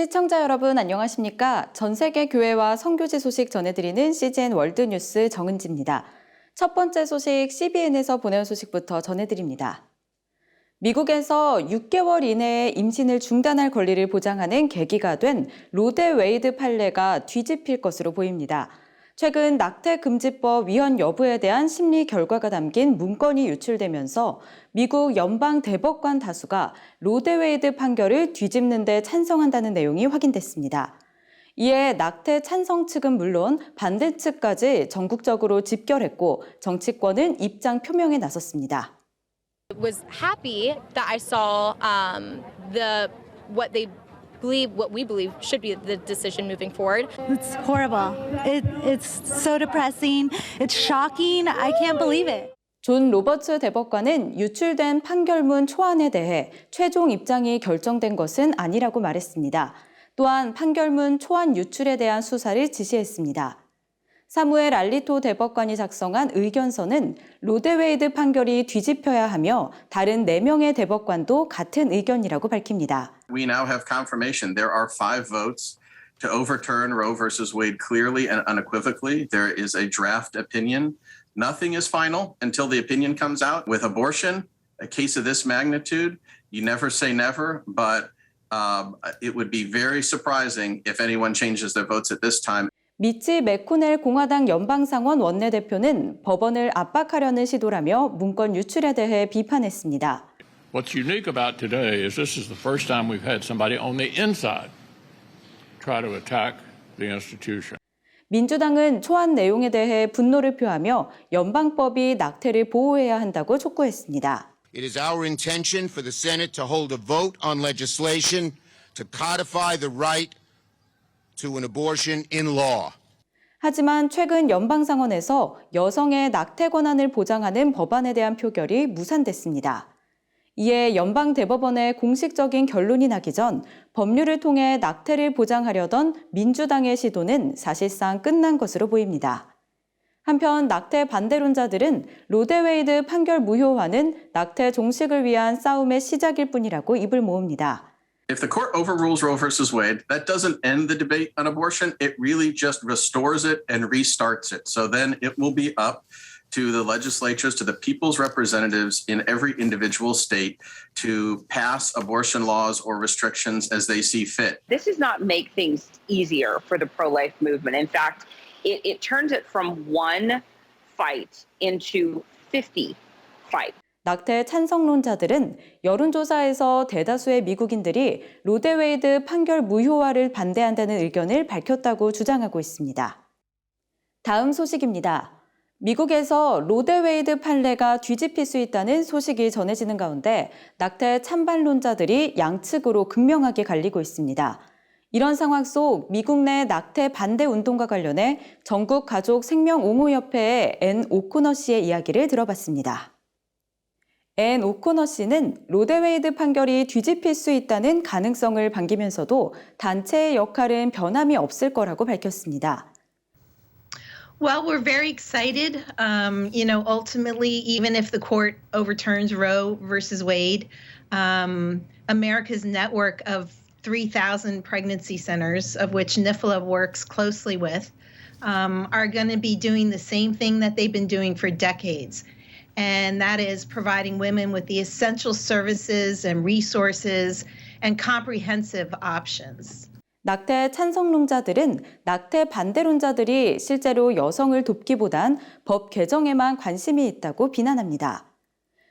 시청자 여러분 안녕하십니까? 전 세계 교회와 선교지 소식 전해드리는 CGN 월드뉴스 정은지입니다. 첫 번째 소식 CBN에서 보내온 소식부터 전해드립니다. 미국에서 6개월 이내에 임신을 중단할 권리를 보장하는 계기가 된 로데 웨이드 판례가 뒤집힐 것으로 보입니다. 최근 낙태금지법 위헌 여부에 대한 심리 결과가 담긴 문건이 유출되면서 미국 연방 대법관 다수가 로데 웨이드 판결을 뒤집는 데 찬성한다는 내용이 확인됐습니다. 이에 낙태 찬성 측은 물론 반대 측까지 전국적으로 집결했고 정치권은 입장 표명에 나섰습니다. Was happy that I saw what we believe should be the decision moving forward. It's horrible. It's so depressing. It's shocking. I can't believe it. 존 로버츠 대법관은 유출된 판결문 초안에 대해 최종 입장이 결정된 것은 아니라고 말했습니다. 또한 판결문 초안 유출에 대한 수사를 지시했습니다. 사무엘 알리토 대법관이 작성한 의견서는 로데 웨이드 판결이 뒤집혀야 하며 다른 4명의 대법관도 같은 의견이라고 밝힙니다. We now have confirmation. There are 5 votes to overturn Roe versus Wade clearly and unequivocally. There is a draft opinion. Nothing is final until the opinion comes out. With abortion, a case of this magnitude, you never say never, but it would be very surprising if anyone changes their votes at this time. 미치 맥코넬 공화당 연방상원 원내대표는 법원을 압박하려는 시도라며 문건 유출에 대해 비판했습니다. What's unique about today is this is the first time we've had somebody on the inside try to attack the institution. 민주당은 초안 내용에 대해 분노를 표하며 연방법이 낙태를 보호해야 한다고 촉구했습니다. It is our intention for the Senate to hold a vote on legislation to codify the right to an abortion in law. 하지만 최근 연방상원에서 여성의 낙태 권한을 보장하는 법안에 대한 표결이 무산됐습니다. 이에 연방대법원의 공식적인 결론이 나기 전 법률을 통해 낙태를 보장하려던 민주당의 시도는 사실상 끝난 것으로 보입니다. 한편 낙태 반대론자들은 로데 웨이드 판결 무효화는 낙태 종식을 위한 싸움의 시작일 뿐이라고 입을 모읍니다. If the court overrules Roe versus Wade, that doesn't end the debate on abortion. It really just restores it and restarts it. So then it will be up to the legislatures, to the people's representatives in every individual state to pass abortion laws or restrictions as they see fit. This does not make things easier for the pro-life movement. In fact, it turns it from one fight into 50 fights. 낙태 찬성론자들은 여론조사에서 대다수의 미국인들이 로데 웨이드 판결 무효화를 반대한다는 의견을 밝혔다고 주장하고 있습니다. 다음 소식입니다. 미국에서 로데 웨이드 판례가 뒤집힐 수 있다는 소식이 전해지는 가운데 낙태 찬반론자들이 양측으로 극명하게 갈리고 있습니다. 이런 상황 속 미국 내 낙태 반대 운동과 관련해 전국 가족 생명 옹호 협회의 앤 오코너 씨의 이야기를 들어봤습니다. 앤 오코너 씨는 로데 웨이드 판결이 뒤집힐 수 있다는 가능성을 반기면서도 단체의 역할은 변함이 없을 거라고 밝혔습니다. Well, we're very excited. Ultimately, even if the court overturns Roe versus Wade, America's network of 3,000 pregnancy centers, of which NIFLA works closely with, are going to be doing the same thing that they've been doing for decades. And that is providing women with the essential services and resources and comprehensive options. 낙태 찬성론자들은 낙태 반대론자들이 실제로 여성을 돕기보단 법 개정에만 관심이 있다고 비난합니다.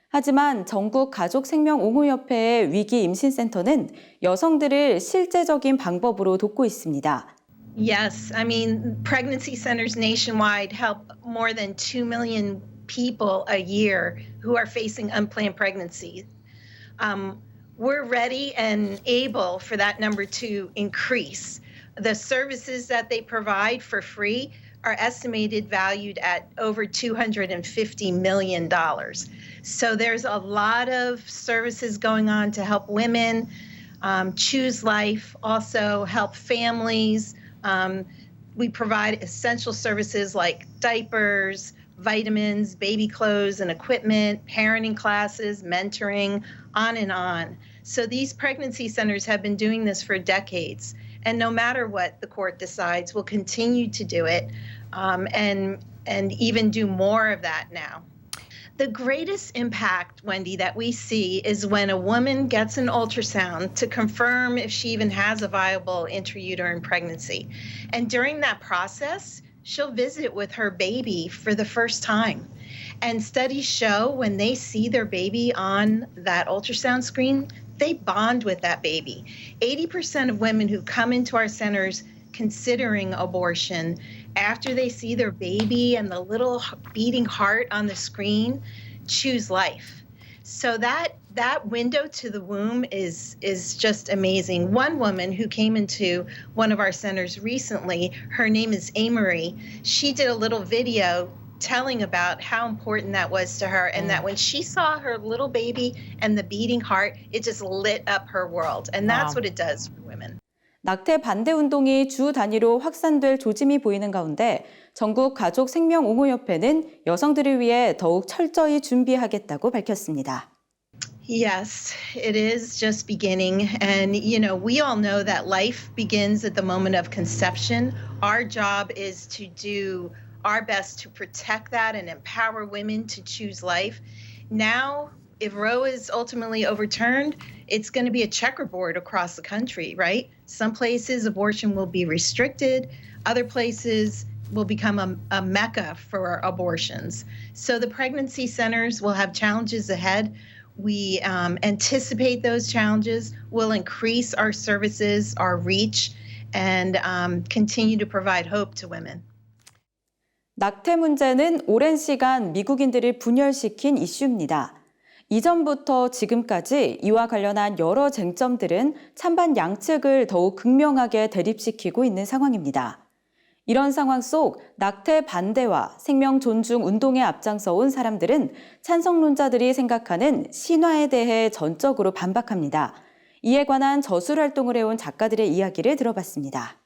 하지만 전국 가족생명옹호협회의 위기 임신센터는 여성들을 실제적인 방법으로 돕고 있습니다. Yes, pregnancy centers nationwide help more than 2 million people a year who are facing unplanned pregnancy. We're ready and able for that number to increase. The services that they provide for free are estimated valued at over $250 million. So there's a lot of services going on to help women choose life, also help families. We provide essential services like diapers, vitamins, baby clothes and equipment, parenting classes, mentoring, on and on. So these pregnancy centers have been doing this for decades. And no matter what the court decides, we'll continue to do it and even do more of that now. The greatest impact, Wendy, that we see is when a woman gets an ultrasound to confirm if she even has a viable intrauterine pregnancy. And during that process, she'll visit with her baby for the first time. And studies show when they see their baby on that ultrasound screen, they bond with that baby. 80% of women who come into our centers considering abortion, after they see their baby and the little beating heart on the screen, choose life. So that window to the womb is just amazing. One woman who came into one of our centers recently, her name is Amory. She did a little video telling about how important that was to her, and that when she saw her little baby and the beating heart, it just lit up her world. And that's what it does for women. 낙태 반대 운동이 주 단위로 확산될 조짐이 보이는 가운데 전국 가족 생명 옹호 협회는 여성들을 위해 더욱 철저히 준비하겠다고 밝혔습니다. Yes, it is just beginning. And, you know, we all know that life begins at the moment of conception. Our job is to do our best to protect that and empower women to choose life. Now, if Roe is ultimately overturned, it's going to be a checkerboard across the country, right? Some places abortion will be restricted. Other places will become a mecca for abortions. So the pregnancy centers will have challenges ahead. We anticipate those challenges. We'll increase our services, our reach, and continue to provide hope to women. 낙태 문제는 오랜 시간 미국인들을 분열시킨 이슈입니다. 이전부터 지금까지 이와 관련한 여러 쟁점들은 찬반 양측을 더욱 극명하게 대립시키고 있는 상황입니다. 이런 상황 속 낙태 반대와 생명 존중 운동에 앞장서온 사람들은 찬성론자들이 생각하는 신화에 대해 전적으로 반박합니다. 이에 관한 저술 활동을 해온 작가들의 이야기를 들어봤습니다.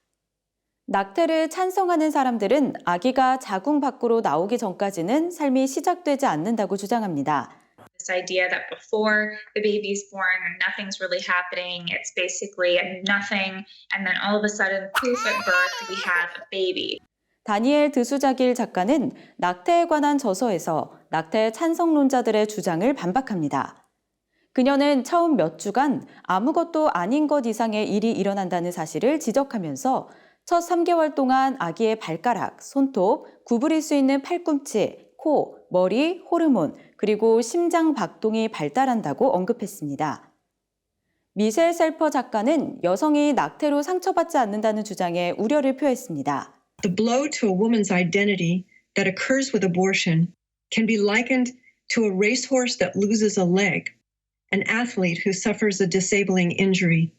낙태를 찬성하는 사람들은 아기가 자궁 밖으로 나오기 전까지는 삶이 시작되지 않는다고 주장합니다. This idea that before the baby's born, nothing's really happening. It's basically nothing. And then all of a sudden, poof, at birth, we have a baby. 다니엘 드수자길 작가는 낙태에 관한 저서에서 낙태 찬성론자들의 주장을 반박합니다. 그녀는 처음 몇 주간 아무것도 아닌 것 이상의 일이 일어난다는 사실을 지적하면서 첫 3개월 동안 아기의 발가락, 손톱, 구부릴 수 있는 팔꿈치, 코, 머리, 호르몬, 그리고 심장 박동이 발달한다고 언급했습니다. 미셸 셀퍼 작가는 여성이 낙태로 상처받지 않는다는 주장에 우려를 표했습니다. The blow to a woman's identity that occurs with abortion can be likened to a racehorse that loses a leg, an athlete who suffers a disabling injury,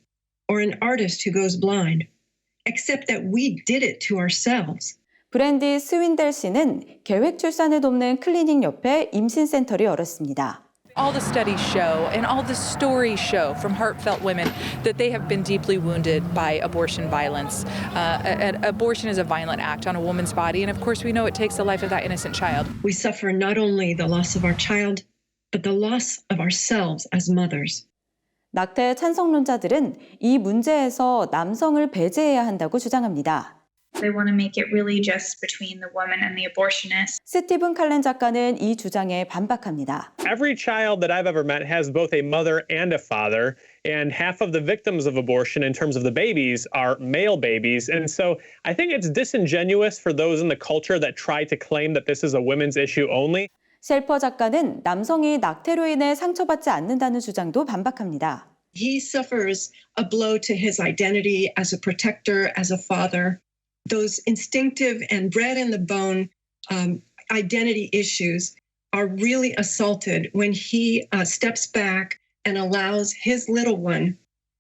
or an artist who goes blind, except that we did it to ourselves. 브랜디 스윈델 씨는 계획 출산을 돕는 클리닉 옆에 임신센터를 열었습니다. All the studies show and all the stories show from heartfelt women that they have been deeply wounded by abortion violence. Abortion is a violent act on a woman's body, and of course we know it takes the life of that innocent child. We suffer not only the loss of our child, but the loss of ourselves as mothers. 낙태 찬성론자들은 이 문제에서 남성을 배제해야 한다고 주장합니다. They want to make it really just between the woman and the abortionist. 스티븐 칼렌 작가는 이 주장에 반박합니다. Every child that I've ever met has both a mother and a father, and half of the victims of abortion in terms of the babies are male babies. And so I think it's disingenuous for those in the culture that try to claim that this is a women's issue only. 셀퍼 작가는 남성이 낙태로 인해 상처받지 않는다는 주장도 반박합니다. He suffers a blow to his identity as a protector, as a father. Those instinctive and bred in the bone identity issues are really assaulted when he steps back and allows his little one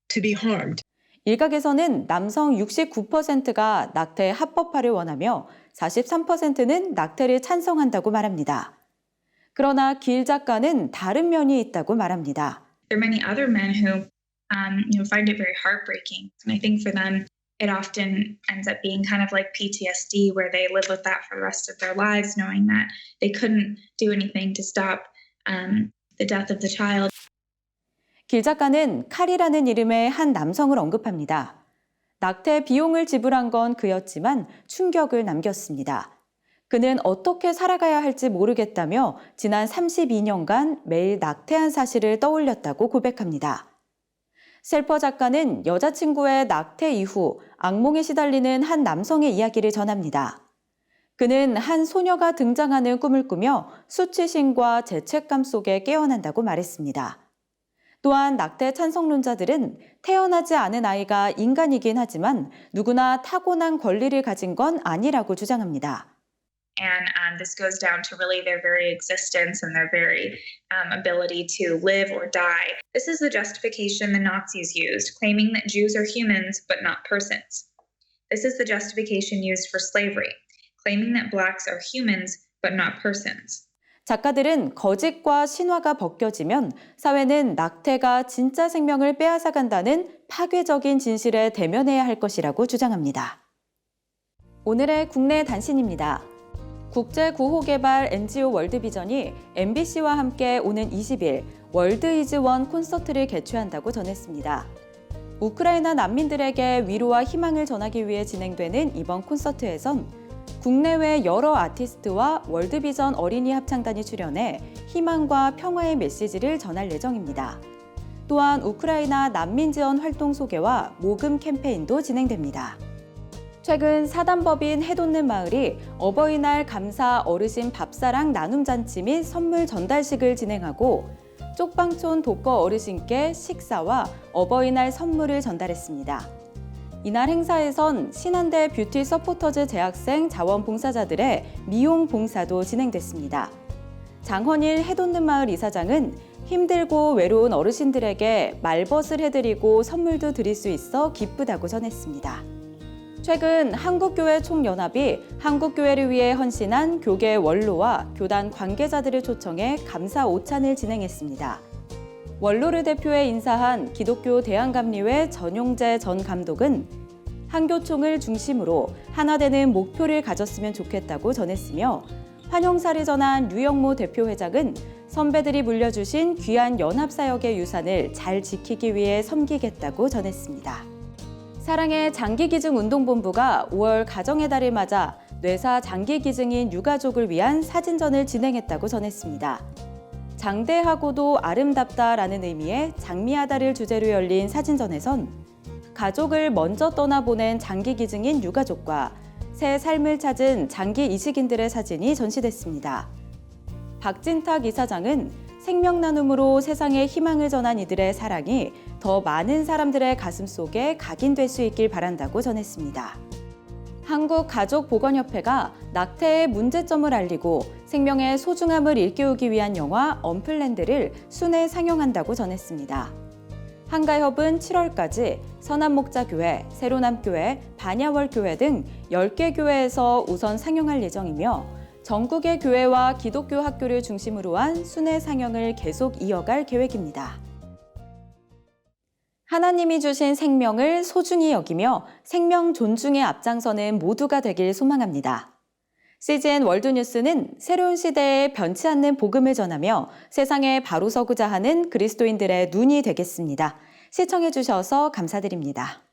to be harmed. 일각에서는 남성 69%가 낙태 합법화를 원하며 43%는 낙태를 찬성한다고 말합니다. 그러나 길 작가는 다른 면이 있다고 말합니다. There are many other men who find it very heartbreaking. And I think for them, it often ends up being kind of like PTSD, where they live with that for the rest of their lives, knowing that they couldn't do anything to stop the death of the child. 길 작가는 칼이라는 이름의 한 남성을 언급합니다. 낙태 비용을 지불한 건 그였지만 충격을 남겼습니다. 그는 어떻게 살아가야 할지 모르겠다며 지난 32년간 매일 낙태한 사실을 떠올렸다고 고백합니다. 셀퍼 작가는 여자친구의 낙태 이후 악몽에 시달리는 한 남성의 이야기를 전합니다. 그는 한 소녀가 등장하는 꿈을 꾸며 수치심과 죄책감 속에 깨어난다고 말했습니다. 또한 낙태 찬성론자들은 태어나지 않은 아이가 인간이긴 하지만 누구나 타고난 권리를 가진 건 아니라고 주장합니다. And this goes down to really their very existence and their very ability to live or die. This is the justification the Nazis used, claiming that Jews are humans but not persons. This is the justification used for slavery, claiming that blacks are humans but not persons. 작가들은 거짓과 신화가 벗겨지면 사회는 낙태가 진짜 생명을 빼앗아간다는 파괴적인 진실에 대면해야 할 것이라고 주장합니다. 오늘의 국내 단신입니다. 국제구호개발 NGO 월드비전이 MBC와 함께 오는 20일 월드 이즈 원 콘서트를 개최한다고 전했습니다. 우크라이나 난민들에게 위로와 희망을 전하기 위해 진행되는 이번 콘서트에선 국내외 여러 아티스트와 월드비전 어린이 합창단이 출연해 희망과 평화의 메시지를 전할 예정입니다. 또한 우크라이나 난민 지원 활동 소개와 모금 캠페인도 진행됩니다. 최근 사단법인 해돋는 마을이 어버이날 감사 어르신 밥사랑 나눔잔치 및 선물 전달식을 진행하고 쪽방촌 독거 어르신께 식사와 어버이날 선물을 전달했습니다. 이날 행사에선 신한대 뷰티 서포터즈 재학생 자원봉사자들의 미용 봉사도 진행됐습니다. 장헌일 해돋는 마을 이사장은 힘들고 외로운 어르신들에게 말벗을 해드리고 선물도 드릴 수 있어 기쁘다고 전했습니다. 최근 한국교회 총연합이 한국교회를 위해 헌신한 교계 원로와 교단 관계자들을 초청해 감사 오찬을 진행했습니다. 원로를 대표해 인사한 기독교 대한감리회 전용재 전 감독은 한교총을 중심으로 하나되는 목표를 가졌으면 좋겠다고 전했으며 환영사를 전한 류영모 대표회장은 선배들이 물려주신 귀한 연합사역의 유산을 잘 지키기 위해 섬기겠다고 전했습니다. 사랑의 장기기증운동본부가 5월 가정의 달을 맞아 뇌사 장기기증인 유가족을 위한 사진전을 진행했다고 전했습니다. 장대하고도 아름답다라는 의미의 장미하다를 주제로 열린 사진전에선 가족을 먼저 떠나보낸 장기기증인 유가족과 새 삶을 찾은 장기 이식인들의 사진이 전시됐습니다. 박진탁 이사장은 생명 나눔으로 세상에 희망을 전한 이들의 사랑이 더 많은 사람들의 가슴 속에 각인될 수 있길 바란다고 전했습니다. 한국가족보건협회가 낙태의 문제점을 알리고 생명의 소중함을 일깨우기 위한 영화 언플랜드를 순회 상영한다고 전했습니다. 한가협은 7월까지 선한목자교회, 새로남교회, 반야월교회 등 10개 교회에서 우선 상영할 예정이며 전국의 교회와 기독교 학교를 중심으로 한 순회 상영을 계속 이어갈 계획입니다. 하나님이 주신 생명을 소중히 여기며 생명 존중에 앞장서는 모두가 되길 소망합니다. CGN 월드뉴스는 새로운 시대에 변치 않는 복음을 전하며 세상에 바로 서고자 하는 그리스도인들의 눈이 되겠습니다. 시청해 주셔서 감사드립니다.